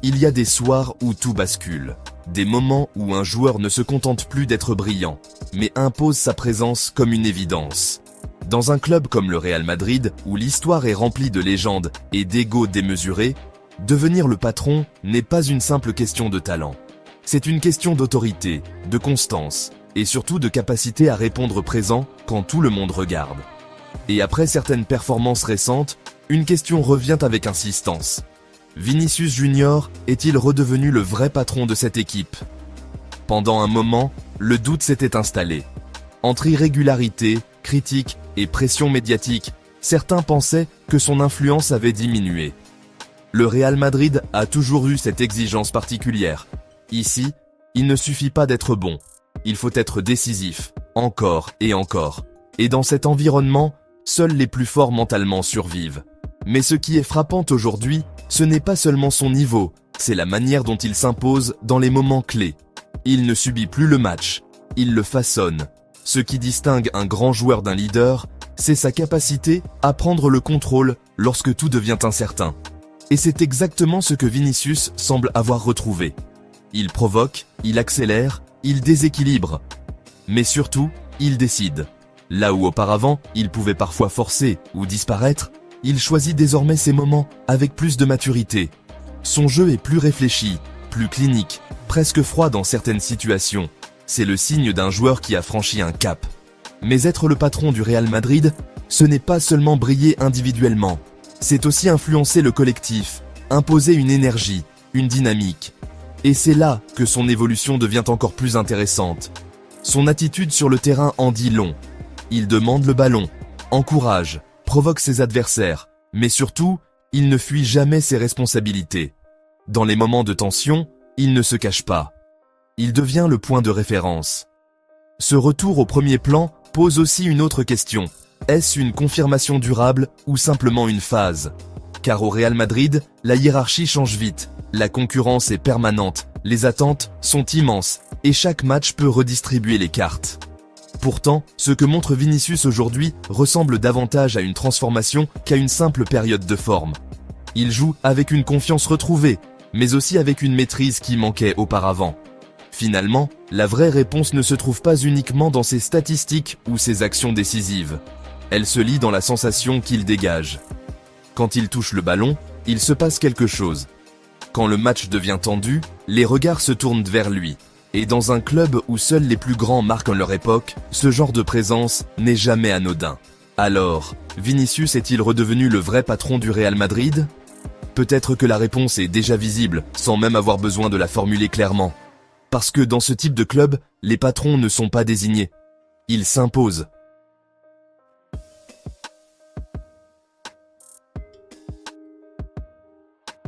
il y a des soirs où tout bascule. Des moments où un joueur ne se contente plus d'être brillant, mais impose sa présence comme une évidence. Dans un club comme le Real Madrid, où l'histoire est remplie de légendes et d'ego démesurés, devenir le patron n'est pas une simple question de talent. C'est une question d'autorité, de constance, et surtout de capacité à répondre présent quand tout le monde regarde. Et après certaines performances récentes, une question revient avec insistance. Vinicius Junior est-il redevenu le vrai patron de cette équipe? Pendant un moment, le doute s'était installé. Entre irrégularité, critiques et pression médiatique, certains pensaient que son influence avait diminué. Le Real Madrid a toujours eu cette exigence particulière. Ici, il ne suffit pas d'être bon, il faut être décisif, encore et encore. Et dans cet environnement, seuls les plus forts mentalement survivent. Mais ce qui est frappant aujourd'hui, ce n'est pas seulement son niveau, c'est la manière dont il s'impose dans les moments clés. Il ne subit plus le match, il le façonne. Ce qui distingue un grand joueur d'un leader, c'est sa capacité à prendre le contrôle lorsque tout devient incertain. Et c'est exactement ce que Vinicius semble avoir retrouvé. Il provoque, il accélère, il déséquilibre. Mais surtout, il décide. Là où auparavant, il pouvait parfois forcer ou disparaître, il choisit désormais ses moments avec plus de maturité. Son jeu est plus réfléchi, plus clinique, presque froid dans certaines situations. C'est le signe d'un joueur qui a franchi un cap. Mais être le patron du Real Madrid, ce n'est pas seulement briller individuellement. C'est aussi influencer le collectif, imposer une énergie, une dynamique. Et c'est là que son évolution devient encore plus intéressante. Son attitude sur le terrain en dit long. Il demande le ballon, encourage, provoque ses adversaires, mais surtout, il ne fuit jamais ses responsabilités. Dans les moments de tension, il ne se cache pas. Il devient le point de référence. Ce retour au premier plan pose aussi une autre question. Est-ce une confirmation durable ou simplement une phase? Car au Real Madrid, la hiérarchie change vite, la concurrence est permanente, les attentes sont immenses, et chaque match peut redistribuer les cartes. Pourtant, ce que montre Vinicius aujourd'hui ressemble davantage à une transformation qu'à une simple période de forme. Il joue avec une confiance retrouvée, mais aussi avec une maîtrise qui manquait auparavant. Finalement, la vraie réponse ne se trouve pas uniquement dans ses statistiques ou ses actions décisives. Elle se lie dans la sensation qu'il dégage. Quand il touche le ballon, il se passe quelque chose. Quand le match devient tendu, les regards se tournent vers lui. Et dans un club où seuls les plus grands marquent leur époque, ce genre de présence n'est jamais anodin. Alors, Vinicius est-il redevenu le vrai patron du Real Madrid? Peut-être que la réponse est déjà visible, sans même avoir besoin de la formuler clairement. Parce que dans ce type de club, les patrons ne sont pas désignés. Ils s'imposent.